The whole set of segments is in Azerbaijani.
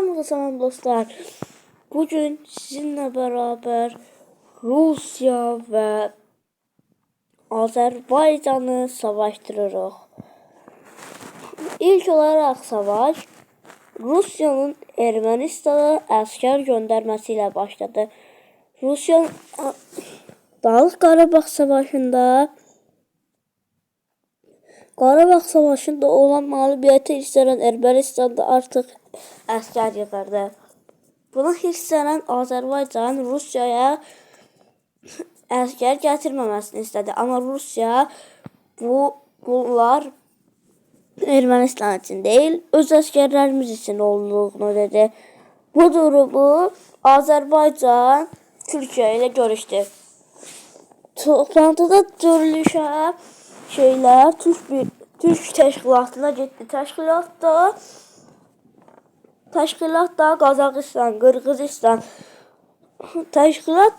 Hamınıza salam dostlar. Bugün sizinle beraber Rusya ve Azerbaycan'ı savaştırırıq. İlk olarak savaş Rusya'nın Ermenistan'a asker göndermesiyle başladı. Rusya Dağlıq Qarabağ Savaşı'nda olan mağlubiyyəti istənən Ermənistanda artıq əskər yığırdı. Buna istənən Azərbaycan Rusiyaya əskər gətirməməsini istədi. Amma Rusiya bunlar Ermənistan üçün deyil, öz əskərlərimiz üçün olduğunu dedi. Bu durumu Azərbaycan Türkiyə ilə görüşdü. Toplantıda görülüşə Türk təşkilatına getdi. Təşkilat da Qazaxıstan, Qırğızistan təşkilat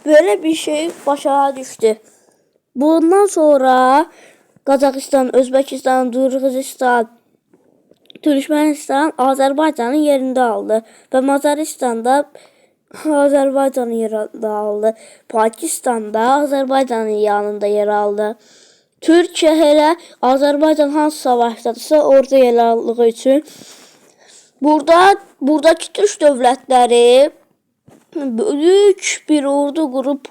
böyle bir şey başa düşdü. Bundan sonra Qazaxıstan, Özbəkistan, Qırğızistan, Türkmenistan Azərbaycanın yerində aldı və Macaristan da Azərbaycanın yerində aldı. Pakistan da Azərbaycanın yanında yer aldı. Türkiyə hələ Azərbaycan hansı savaşdadırsa orada yer aldığı üçün buradakı Türk dövlətləri büyük bir ordu qurup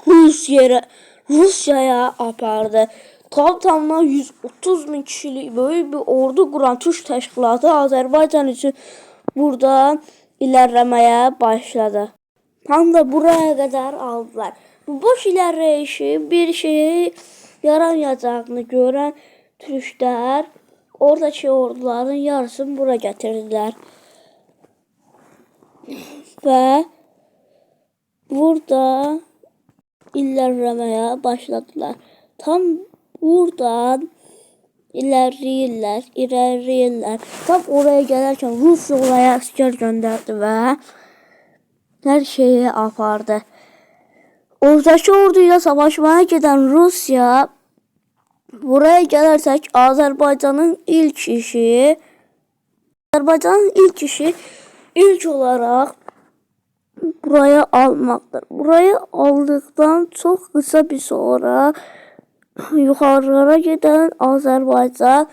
Rusya'ya apardı. Tamına 130.000 kişilik böyük bir ordu quran Türk təşkilatı Azərbaycan üçün buradan ilerlemeye başladı. Tam da buraya kadar aldılar. Bu boş ilerleyişi bir şeyi yaramayacağını gören Türkler oradaki orduların yarısını buraya getirdiler. Ve burada ilerlemeye başladılar. Tam buradan ilerleyirler. Tam oraya gelirken Rusya oraya asker gönderdi ve her şeyi apardı. Oradaki orduyla savaşmaya giden Rusya buraya gelirsek Azerbaycan'ın ilk işi ilk olarak burayı almaktır. Burayı aldıktan çok kısa bir sonra yukarılara giden Azerbaycan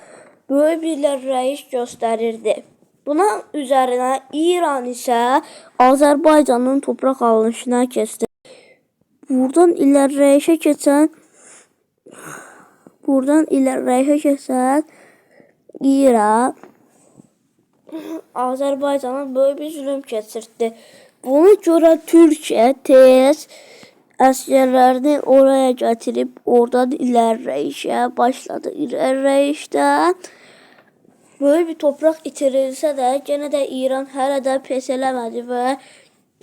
böyle bir ilerleyiş gösterirdi. Buna üzerine İran ise Azerbaycan'ın toprak alınışına kesti. Buradan ilerleyişe geçen İran Azerbaycan'a böyle bir zulüm keçirdi. Buna göre Türkiye tez askerlerini oraya getirip oradan ilerleyişe başladı. İlerleyişte böyle bir toprak itirilse de gene de İran hələ də pes eləmədi ve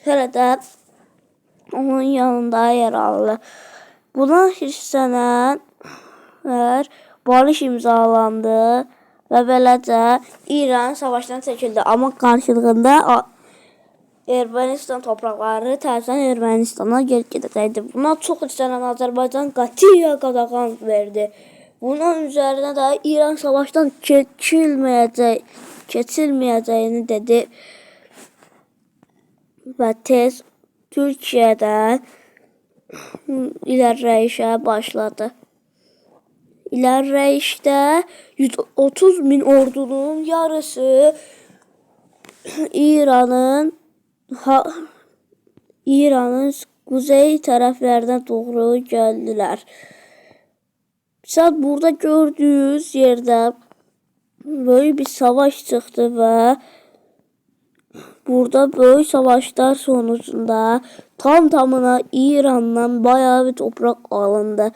hələ də onun yanında yer aldı. Buna istənən barış imzalandı ve beləcə İran savaştan çəkildi. Ama karşılığında Ermənistan toprakları tərsən Ermənistana geri gedəcəkdi. Buna çox istənən Azərbaycan qətiyyən qadağan verdi. Bunun üzerine de İran savaştan keçilməyəcəyini dedi ve tez Türkiye'den ilerleyişe başladı. İlerleyişte 130.000 ordunun yarısı İran'ın kuzey taraflarına doğru geldiler. Sen burada gördüğünüz yerde böyle bir savaş çıktı ve burada böyle savaşlar sonucunda tamına İran'dan bayağı bir toprak alındı.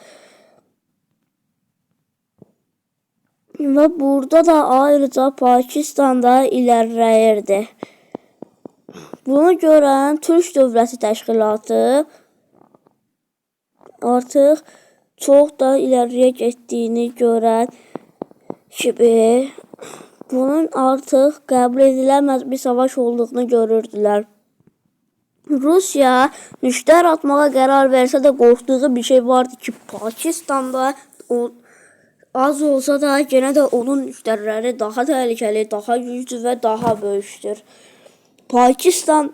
Ve burada da ayrıca Pakistan'da ilerleyirdi. Bunu gören Türk Dövləti Təşkilatı artık çok da ileriye gittiğini gören gibi bunun artık kabul edilemez bir savaş olduğunu görürdüler. Rusya nükleer atmağa karar verse de korktuğu bir şey vardı ki Pakistan'da az olsa da gene de onun nükleerleri daha tehlikeli, daha güçlü ve daha böyükdür. Pakistan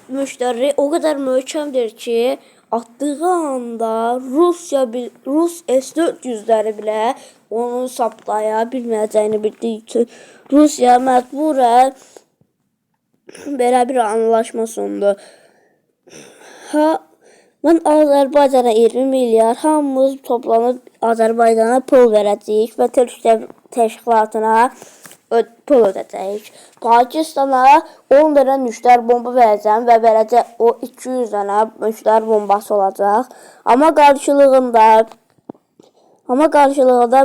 müşteri o kadar möhkəmdir ki, attığı anda Rus S-400'ləri bile onu saplaya bilməyəcəyini bildiyi üçün Rusiya məcburən belə bir anlaşma sundu. Mən Azərbaycana 20 milyar, hamımız toplanıb Azərbaycana pul verəcəyik və Türk təşkilatına pul ödəyəcəyik. Pakistana 10 dənə nüklər bomba verəcəm və beləcə o 200 dənə nüklər bombası olacaq. Amma qarşılığında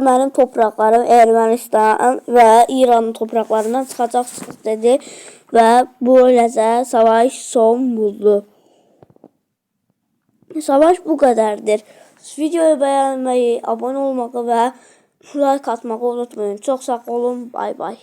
mənim topraklarım Ermənistan və İranın topraklarından çıxacaqsınız dedi və böyləcə savaş son buldu. Savaş bu qədərdir. Videoyu bəyənməyi, abunə olmağı və like atmağı unutmayın. Çox sağ olun. Bay bay.